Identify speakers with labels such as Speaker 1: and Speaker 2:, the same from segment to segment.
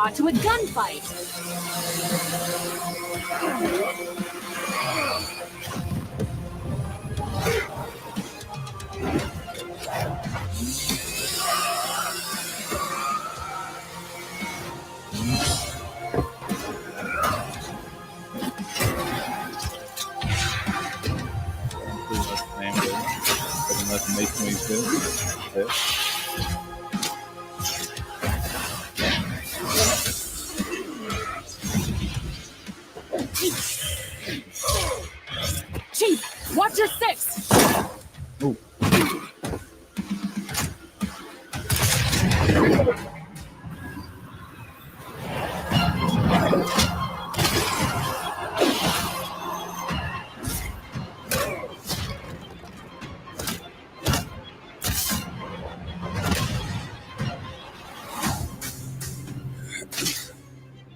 Speaker 1: Claw to a gunfight. Chief, watch your six!
Speaker 2: Ooh.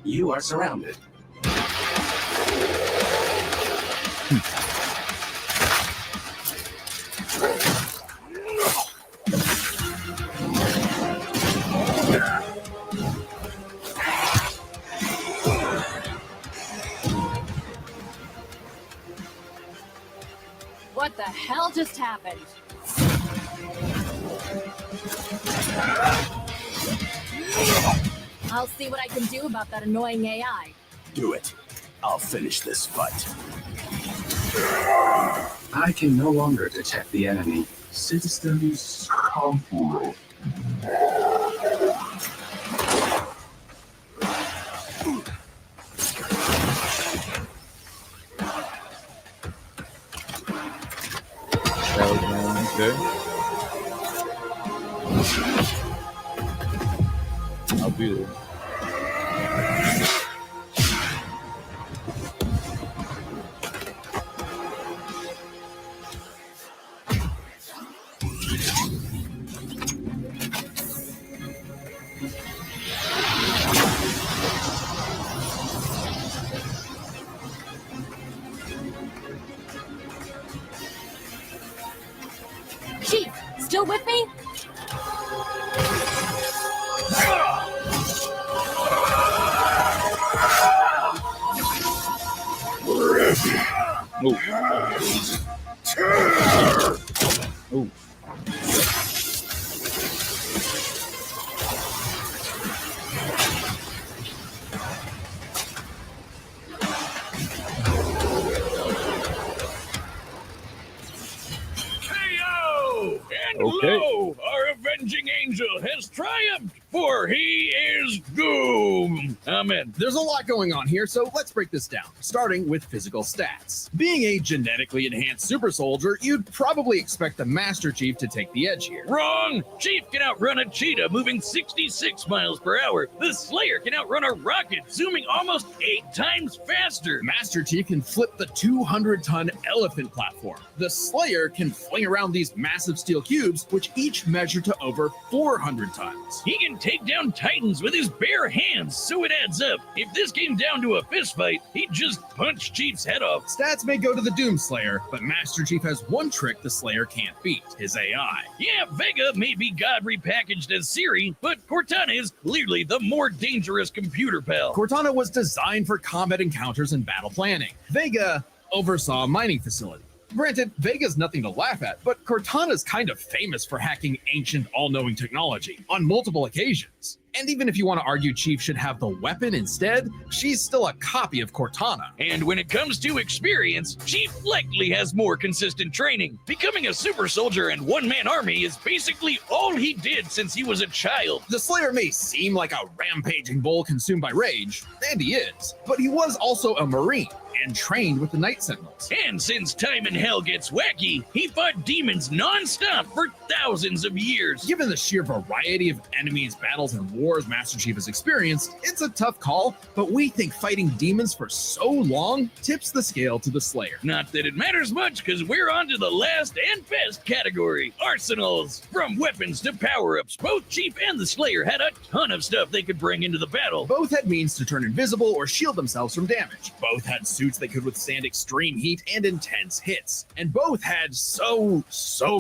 Speaker 3: You are surrounded.
Speaker 1: What the hell just happened? I'll see what I can do about that annoying AI.
Speaker 3: Do it. I'll finish this fight. I can no longer detect the enemy. Systems complete.
Speaker 2: Okay. I'll be there.
Speaker 1: Chief, still with me?
Speaker 2: Ooh. Ooh.
Speaker 4: KO! And
Speaker 2: Okay.
Speaker 4: lo, our avenging angel has triumphed, for he is Doom. Amen.
Speaker 5: There's a lot going on here, so let's break this down, starting with physical stats. Being a genetically enhanced super soldier, you'd probably expect the Master Chief to take the edge here.
Speaker 4: Wrong! Chief can outrun a cheetah moving 66 miles per hour. The Slayer can outrun a rocket zooming almost 8 times faster.
Speaker 5: Master Chief can flip the 200-ton elephant platform. The Slayer can fling around these massive steel cubes, which each measure to over 400 tons.
Speaker 4: He can take down titans with his bare hands, so it adds up. If this came down to a fist fight, he'd just punch Chief's head off.
Speaker 5: Stats may go to the Doom Slayer, but Master Chief has one trick the Slayer can't beat, his AI.
Speaker 4: Yeah, Vega may be God repackaged as Siri, but Cortana is clearly the more dangerous computer pal.
Speaker 5: Cortana was designed for combat encounters and battle planning. Vega oversaw a mining facility. Granted, Vega's nothing to laugh at, but Cortana's kind of famous for hacking ancient, all-knowing technology on multiple occasions. And even if you want to argue Chief should have the weapon instead, she's still a copy of Cortana.
Speaker 4: And when it comes to experience, Chief likely has more consistent training. Becoming a super soldier and one-man army is basically all he did since he was a child.
Speaker 5: The Slayer may seem like a rampaging bull consumed by rage, and he is, but he was also a Marine and trained with the Night Sentinels.
Speaker 4: And since time in hell gets wacky, he fought demons non-stop for thousands of years.
Speaker 5: Given the sheer variety of enemies, battles, and wars Master Chief has experienced, it's a tough call, but we think fighting demons for so long tips the scale to the Slayer.
Speaker 4: Not that it matters much, because we're on to the last and best category, arsenals. From weapons to power-ups, both Chief and the Slayer had a ton of stuff they could bring into the battle.
Speaker 5: Both had means to turn invisible or shield themselves from damage. Both had suits that could withstand extreme heat and intense hits. And both had so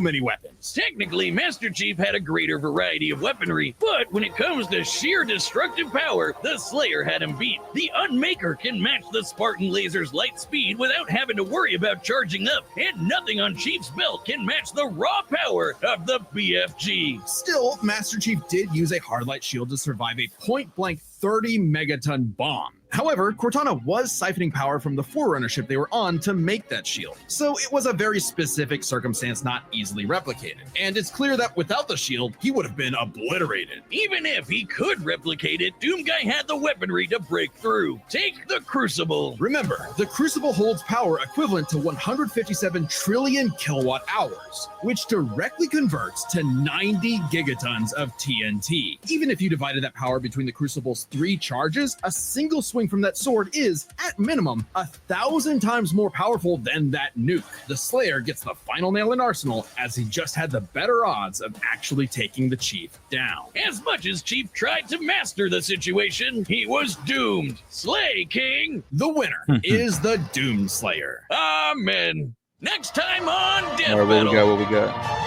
Speaker 5: many weapons.
Speaker 4: Technically, Master Chief had a greater variety of weaponry, but when it comes to to sheer destructive power, the Slayer had him beat. The Unmaker can match the Spartan Laser's light speed without having to worry about charging up, and nothing on Chief's belt can match the raw power of the BFG.
Speaker 5: Still, Master Chief did use a hardlight shield to survive a point-blank 30 megaton bomb. However, Cortana was siphoning power from the Forerunner ship they were on to make that shield, so it was a very specific circumstance not easily replicated. And it's clear that without the shield, he would have been obliterated.
Speaker 4: Even if he could replicate it, Doomguy had the weaponry to break through. Take the Crucible.
Speaker 5: Remember, the Crucible holds power equivalent to 157 trillion kilowatt hours, which directly converts to 90 gigatons of TNT. Even if you divided that power between the Crucible's 3 charges, a single swing from that sword is, at minimum, 1,000 times more powerful than that nuke. The Slayer gets the final nail in Arsenal, as he just had the better odds of actually taking the Chief down.
Speaker 4: As much as Chief tried to master the situation, he was doomed. Slay, King!
Speaker 5: The winner is the Doom Slayer.
Speaker 4: Amen. Next time on Death
Speaker 2: All right,
Speaker 4: Battle.
Speaker 2: what we got?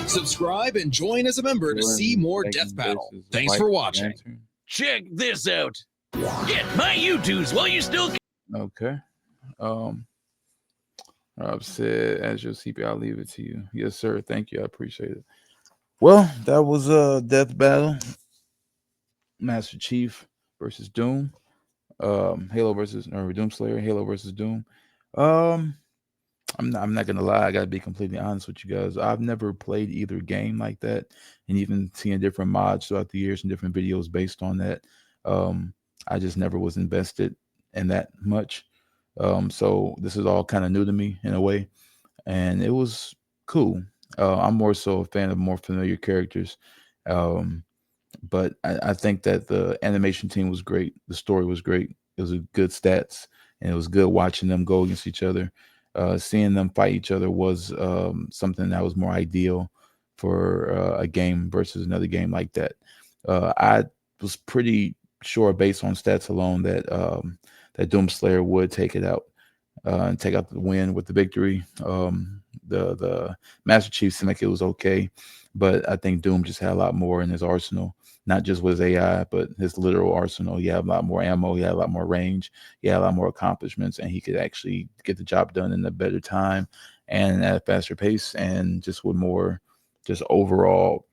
Speaker 5: Subscribe and join as a member to see more Death Battle. Thanks for watching.
Speaker 4: Check this out. Get my YouTubes while you still can.
Speaker 2: Okay. Rob said, as your CP, I'll leave it to you. Yes, sir. Thank you. I appreciate it. Well, that was Death Battle. Master Chief versus Doom. Halo versus or Doom Slayer, Halo versus Doom. I'm not gonna lie, I gotta be completely honest with you guys. I've never played either game like that, and even seeing different mods throughout the years and different videos based on that. I just never was invested in that much. So this is all kind of new to me in a way, and it was cool. I'm more so a fan of more familiar characters. But I think that the animation team was great. The story was great. It was a good stats, and it was good watching them go against each other. Seeing them fight each other was something that was more ideal for a game versus another game like that. I was pretty sure, based on stats alone, that that Doom Slayer would take it out and take out the win with the victory. The Master Chief seemed like it was okay, but I think Doom just had a lot more in his arsenal. Not just with his AI, but his literal arsenal. He had a lot more ammo. He had a lot more range. He had a lot more accomplishments, and he could actually get the job done in a better time and at a faster pace, and just with more, just overall,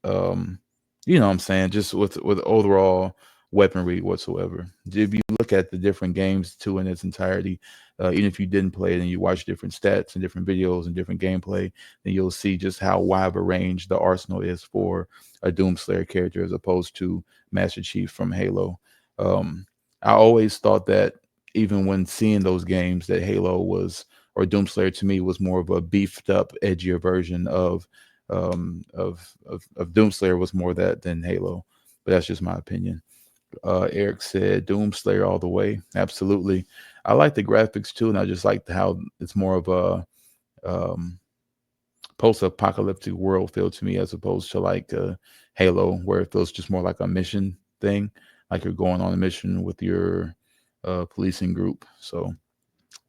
Speaker 2: you know what I'm saying, just with overall weaponry whatsoever. If you look at the different games too in its entirety, even if you didn't play it and you watch different stats and different videos and different gameplay, then you'll see just how wide of a range the arsenal is for a Doom Slayer character as opposed to Master Chief from Halo. I always thought that even when seeing those games that Halo was, or Doom Slayer to me was more of a beefed up, edgier version of Doom Slayer was more that than Halo. But that's just my opinion. Eric said Doom Slayer all the way. Absolutely. I like the graphics too, and I just like how it's more of a post-apocalyptic world feel to me, as opposed to like Halo, where it feels just more like a mission thing, like you're going on a mission with your policing group. So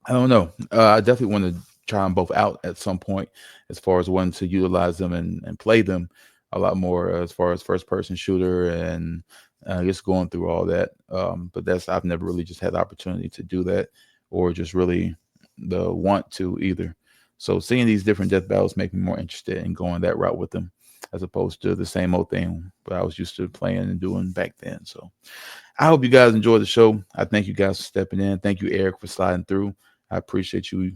Speaker 2: I don't know. I definitely want to try them both out at some point, as far as wanting to utilize them and play them a lot more, as far as first-person shooter and just going through all that. But I've never really just had the opportunity to do that, or just really the want to either. So seeing these different death battles make me more interested in going that route with them, as opposed to the same old thing that I was used to playing and doing back then. So I hope you guys enjoyed the show. I thank you guys for stepping in. Thank you, Eric, for sliding through. I appreciate you.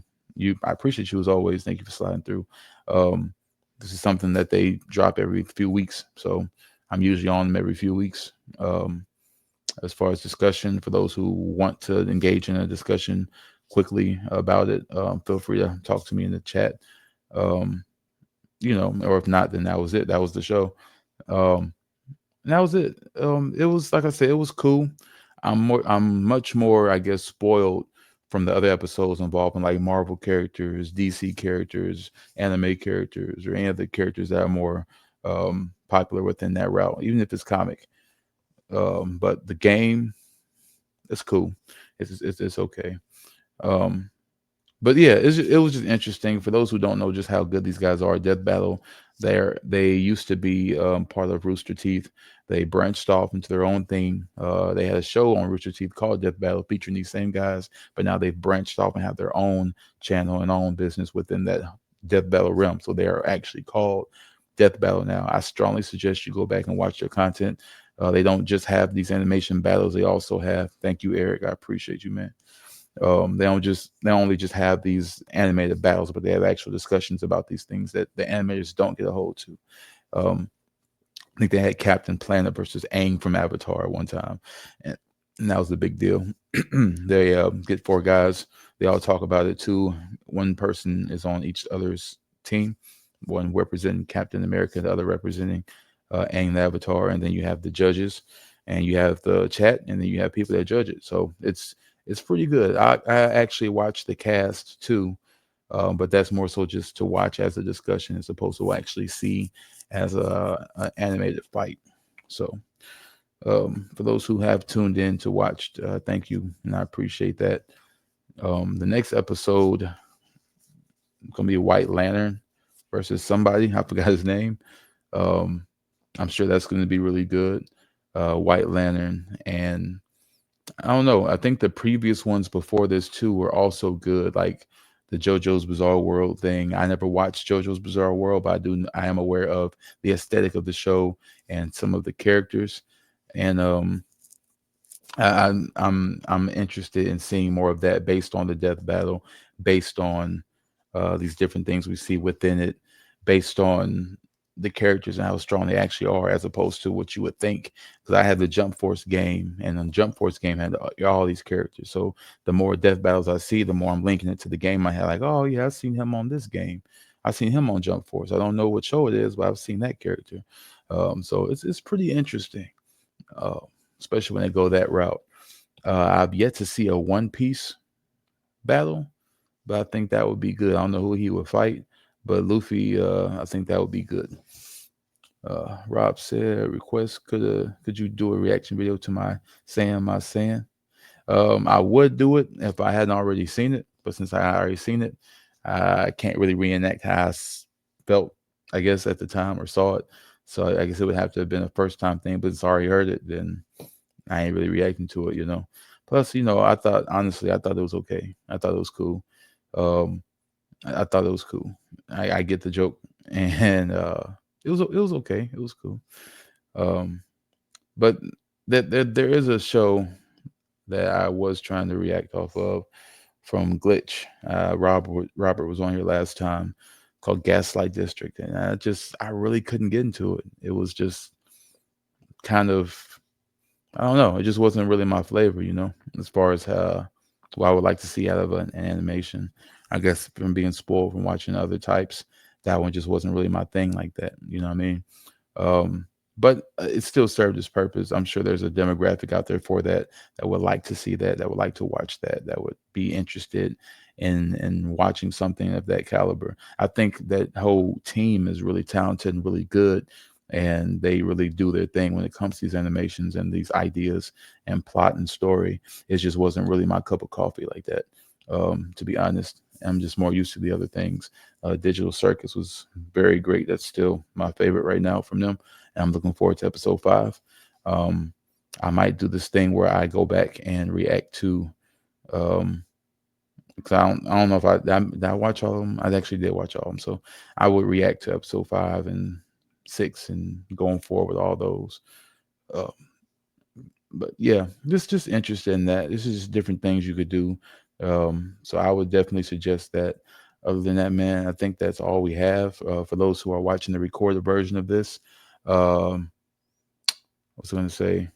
Speaker 2: I appreciate you as always. Thank you for sliding through. This is something that they drop every few weeks, so I'm usually on them every few weeks. As far as discussion, for those who want to engage in a discussion quickly about it, feel free to talk to me in the chat. You know, or if not, then that was it. That was the show. And that was it. It was, like I said, it was cool. I'm much more, I guess, spoiled from the other episodes involving like Marvel characters, DC characters, anime characters, or any of the characters that are more popular within that route, even if it's comic. But the game, it's cool. It's okay. But yeah, it was just interesting for those who don't know just how good these guys are. Death Battle, they used to be part of Rooster Teeth. They branched off into their own thing. They had a show on Rooster Teeth called Death Battle featuring these same guys, but now they've branched off and have their own channel and own business within that Death Battle realm. So they are actually called Death Battle now. I strongly suggest you go back and watch their content. They don't just have these animation battles; they also have. Thank you, Eric. I appreciate you, man. They only just have these animated battles, but they have actual discussions about these things that the animators don't get a hold to. I think they had Captain Planet versus Aang from Avatar at one time, and that was the big deal. They get 4 guys. They all talk about it too. One person is on each other's team, one representing Captain America, the other representing Aang the Avatar, and then you have the judges, and you have the chat, and then you have people that judge it. So it's pretty good. I actually watched the cast too, but that's more so just to watch as a discussion as opposed to actually see as a animated fight. So for those who have tuned in to watch, thank you, and I appreciate that. The next episode is gonna be White Lantern versus somebody. I forgot his name. I'm sure that's going to be really good. White Lantern, and I don't know. I think the previous ones before this too were also good, like the JoJo's Bizarre World thing. I never watched JoJo's Bizarre World, but I am aware of the aesthetic of the show and some of the characters, and I'm interested in seeing more of that based on the Death Battle, based on these different things we see within it, based on the characters and how strong they actually are, as opposed to what you would think. Because I had the Jump Force game, and the Jump Force game had all these characters. So the more Death Battles I see, the more I'm linking it to the game I had. Like, oh yeah, I've seen him on this game. I've seen him on Jump Force. I don't know what show it is, but I've seen that character. So it's pretty interesting, especially when they go that route. I've yet to see a One Piece battle, but I think that would be good. I don't know who he would fight, but Luffy, I think that would be good. Rob said, request, could you do a reaction video to my Saiyan? I would do it if I hadn't already seen it, but since I already seen it, I can't really reenact how I felt, I guess, at the time or saw it. So I guess it would have to have been a first time thing, but since I already heard it, then I ain't really reacting to it, Plus, I thought it was okay. I thought it was cool. I thought it was cool. I get the joke, and it was okay. It was cool. But there is a show that I was trying to react off of from Glitch. Robert was on here last time, called Gaslight District, and I really couldn't get into it. It was just kind of, I don't know. It just wasn't really my flavor, as far as what I would like to see out of an animation. I guess from being spoiled from watching other types, that one just wasn't really my thing like that. You know what I mean? But it still served its purpose. I'm sure there's a demographic out there for that would like to see that would like to watch that would be interested in watching something of that caliber. I think that whole team is really talented and really good, and they really do their thing when it comes to these animations and these ideas and plot and story. It just wasn't really my cup of coffee like that, to be honest. I'm just more used to the other things. Digital Circus was very great. That's still my favorite right now from them, and I'm looking forward to episode 5. I might do this thing where I go back and react to, because I don't know if did I watch all of them. I actually did watch all of them, so I would react to episode 5 and 6 and going forward with all those. But yeah, just interested in that. This is just different things you could do. So I would definitely suggest that. Other than that, man, I think that's all we have. For those who are watching the recorded version of this, I was going to say,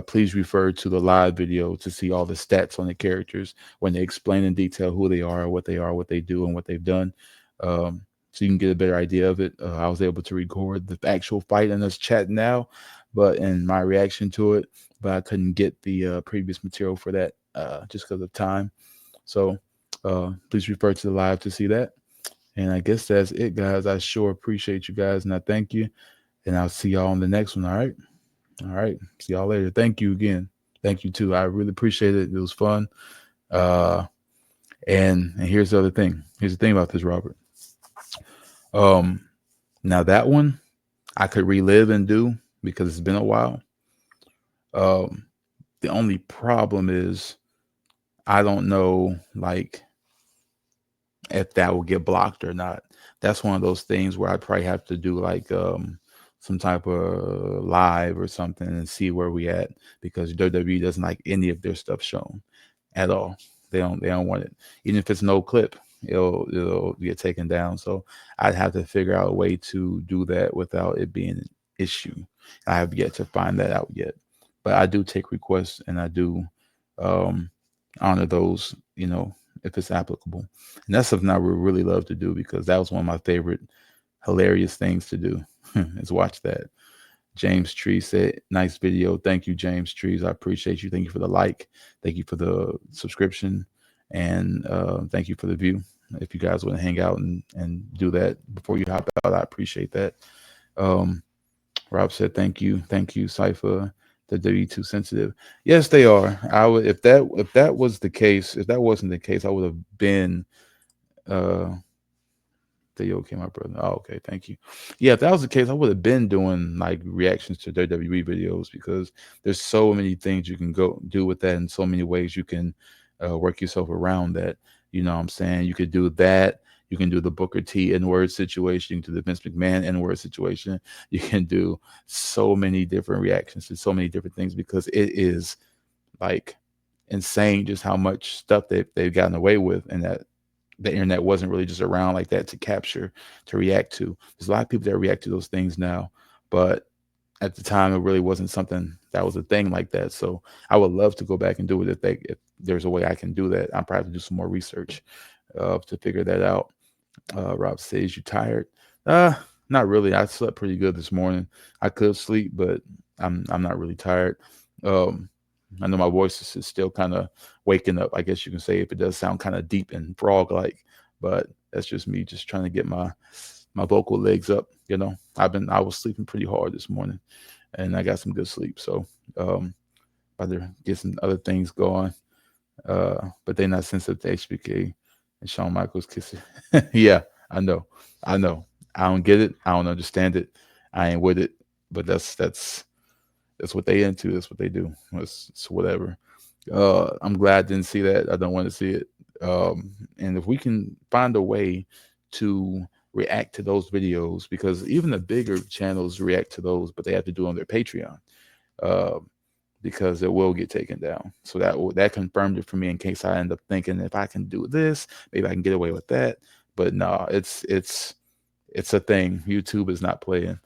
Speaker 2: please refer to the live video to see all the stats on the characters when they explain in detail who they are, what they do, and what they've done. So you can get a better idea of it. I was able to record the actual fight in us chat now, and my reaction to it, but I couldn't get the previous material for that just because of time. So please refer to the live to see that. And I guess that's it, guys. I sure appreciate you guys, and I thank you. And I'll see y'all on the next one. All right. See y'all later. Thank you again. Thank you too. I really appreciate it. It was fun. And here's the other thing. Here's the thing about this, Robert. Now that one I could relive and do because it's been a while. The only problem is I don't know like if that will get blocked or not. That's one of those things where I'd probably have to do like some type of live or something and see where we at, because WWE doesn't like any of their stuff shown at all. They don't want it. Even if it's no clip, it'll get taken down. So I'd have to figure out a way to do that without it being an issue. I have yet to find that out yet. But I do take requests and I do honor those, you know, if it's applicable. And that's something I would really love to do, because that was one of my favorite hilarious things to do is watch that. James Tree said, nice video. Thank you, James Trees. I appreciate you. Thank you for the like. Thank you for the subscription. And thank you for the view. If you guys want to hang out and do that before you hop out, I appreciate that. Rob said, thank you. Thank you, Cypher. The W2 sensitive. Yes, they are. I would, if that was the case, if that wasn't the case, I would have been okay, my brother. Oh, okay, thank you. Yeah, if that was the case, I would have been doing like reactions to WWE videos, because there's so many things you can go do with that, and so many ways you can work yourself around that. You know what I'm saying? You could do that. You can do the Booker T N-word situation. You can do the Vince McMahon N-word situation. You can do so many different reactions to so many different things, because it is like insane just how much stuff they've gotten away with, and that the internet wasn't really just around like that to capture, to react to. There's a lot of people that react to those things now, but at the time it really wasn't something that was a thing like that. So I would love to go back and do it if there's a way I can do that. I'm probably have to do some more research to figure that out. Rob says, you tired? Not really. I slept pretty good this morning. I could sleep, but I'm not really tired. I know my voice is still kind of waking up, I guess you can say, if it does sound kind of deep and frog-like, but that's just me just trying to get my vocal legs up. You know, I was sleeping pretty hard this morning, and I got some good sleep. So about to get some other things going, but they're not sensitive to HBK and Shawn Michaels kissing. Yeah, I know. I don't get it. I don't understand it. I ain't with it. But that's what they into. That's what they do. It's whatever. I'm glad I didn't see that. I don't want to see it. And if we can find a way to react to those videos, because even the bigger channels react to those, but they have to do it on their Patreon, because it will get taken down. So that confirmed it for me, in case I end up thinking, if I can do this, maybe I can get away with that. But no, it's a thing. YouTube is not playing.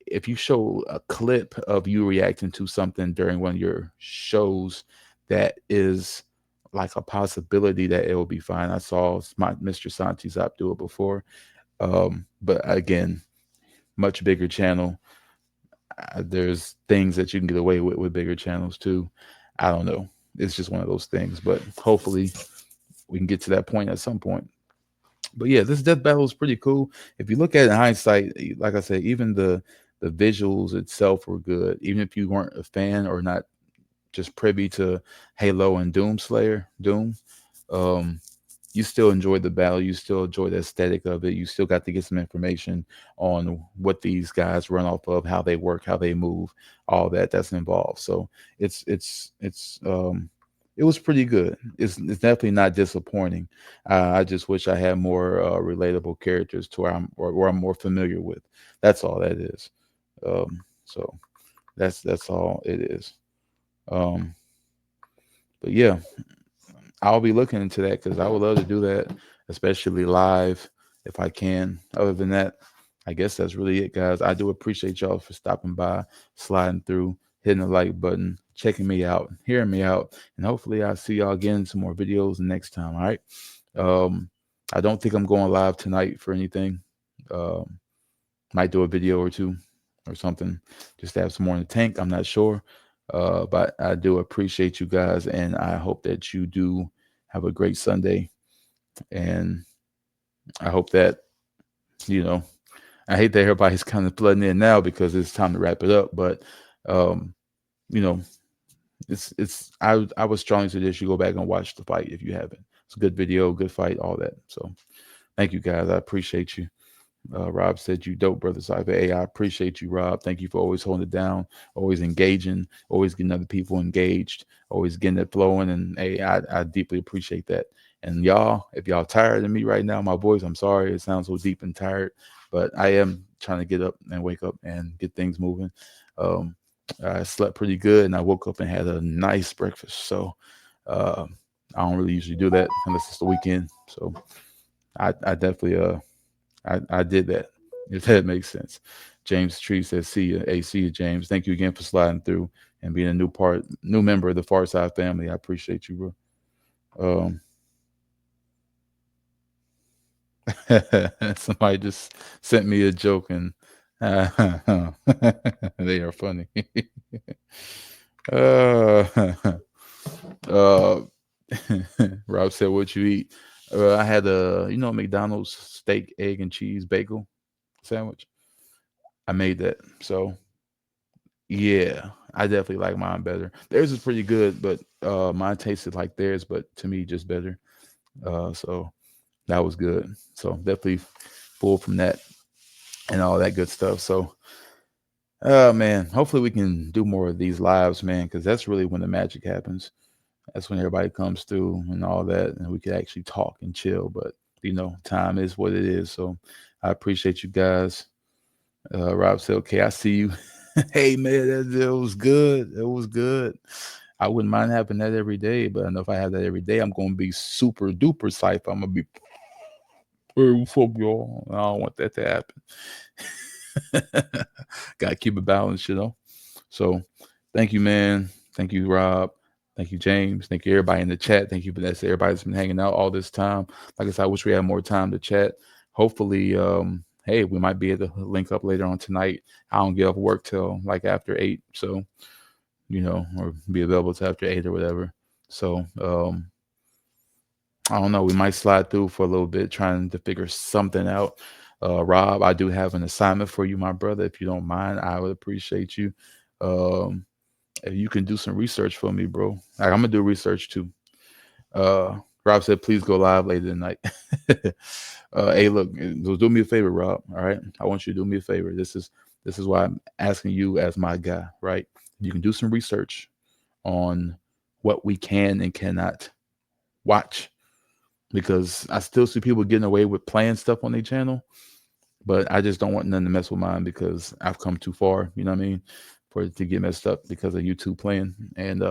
Speaker 2: If you show a clip of you reacting to something during one of your shows, that is like a possibility that it will be fine. I saw Mr. Santi Zop do it before. But again, much bigger channel. There's things that you can get away with bigger channels too. I don't know. It's just one of those things, but hopefully we can get to that point at some point. But yeah, this death battle is pretty cool. If you look at it in hindsight, like I said, even the visuals itself were good. Even if you weren't a fan or not just privy to Halo and Doom, you still enjoyed the battle. You still enjoyed the aesthetic of it. You still got to get some information on what these guys run off of, how they work, how they move, all that's involved. So it was pretty good. It's definitely not disappointing. I just wish I had more relatable characters to where I'm more familiar with. That's all that is. So that's all it is. But yeah, I'll be looking into that, because I would love to do that, especially live if I can. Other than that, I guess that's really it, guys. I do appreciate y'all for stopping by, sliding through, hitting the like button, checking me out, hearing me out, and hopefully I'll see y'all again in some more videos next time. All right. I don't think I'm going live tonight for anything. Might do a video or two or something just to have some more in the tank. I'm not sure. But I do appreciate you guys, and I hope that you do have a great Sunday. And I hope that, I hate that everybody's kind of flooding in now because it's time to wrap it up. But, I would strongly suggest you go back and watch the fight if you haven't. It's a good video, good fight, all that. So thank you guys. I appreciate you. Rob said you dope, brother. So hey, I appreciate you, Rob. Thank you for always holding it down, always engaging, always getting other people engaged, always getting it flowing. And hey, I deeply appreciate that. And y'all, if y'all tired of me right now, my voice, I'm sorry, it sounds so deep and tired, but I am trying to get up and wake up and get things moving. I slept pretty good, and I woke up and had a nice breakfast. So I don't really usually do that unless it's the weekend. So I definitely I did that, if that makes sense. James Tree says, see you. Hey, see you, James. Thank you again for sliding through and being a new member of the Far Side family. I appreciate you, bro. Somebody just sent me a joke, and they are funny. Rob said, what you eat? I had a, McDonald's steak, egg, and cheese bagel sandwich. I made that. So yeah, I definitely like mine better. Theirs is pretty good, but mine tasted like theirs, but to me just better. So that was good. So definitely full from that and all that good stuff. So man, hopefully we can do more of these lives, man, because that's really when the magic happens. That's when everybody comes through and all that, and we can actually talk and chill. But time is what it is. So I appreciate you guys. Rob said, okay, I see you. Hey man, it was good. It was good. I wouldn't mind having that every day, but I know if I have that every day, I'm gonna be super duper psyched. I'm gonna be, hey, what's up, y'all? I don't want that to happen. Gotta keep it balanced, So thank you, man. Thank you, Rob. Thank you, James. Thank you, everybody in the chat. Thank you for that. Everybody that's been hanging out all this time. Like I said, I wish we had more time to chat. Hopefully, hey, we might be able to link up later on tonight. I don't get off work till like after 8, so or be available till after 8 or whatever. So I don't know. We might slide through for a little bit, trying to figure something out. Rob, I do have an assignment for you, my brother. If you don't mind, I would appreciate you. If you can do some research for me, bro. Like, I'm gonna do research too. Rob said, please go live later tonight. Hey, look, do me a favor, Rob. All right. I want you to do me a favor. This is why I'm asking you as my guy, right? You can do some research on what we can and cannot watch, because I still see people getting away with playing stuff on their channel, but I just don't want nothing to mess with mine, because I've come too far, you know what I mean, for it to get messed up because of YouTube playing. And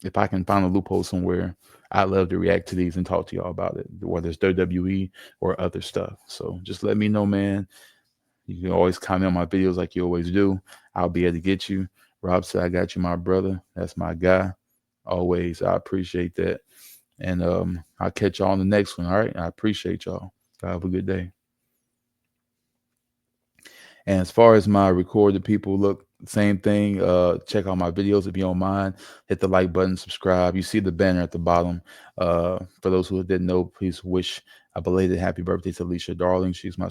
Speaker 2: if I can find a loophole somewhere, I'd love to react to these and talk to y'all about it, whether it's WWE or other stuff. So just let me know, man. You can always comment on my videos like you always do. I'll be able to get you. Rob said, I got you, my brother. That's my guy. Always. I appreciate that. And I'll catch y'all on the next one. All right. I appreciate y'all. Have a good day. And as far as my recorded people, look, same thing. Check out my videos if you don't mind. Hit the like button, subscribe. You see the banner at the bottom. For those who didn't know, please wish a belated happy birthday to Alicia Darling. She's my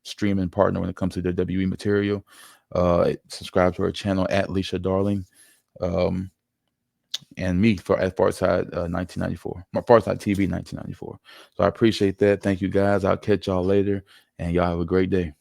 Speaker 2: streaming partner when it comes to the WWE material. Subscribe to her channel at Alicia Darling. And me at Farside 1994, my Farside TV 1994. So I appreciate that. Thank you guys. I'll catch y'all later, and y'all have a great day.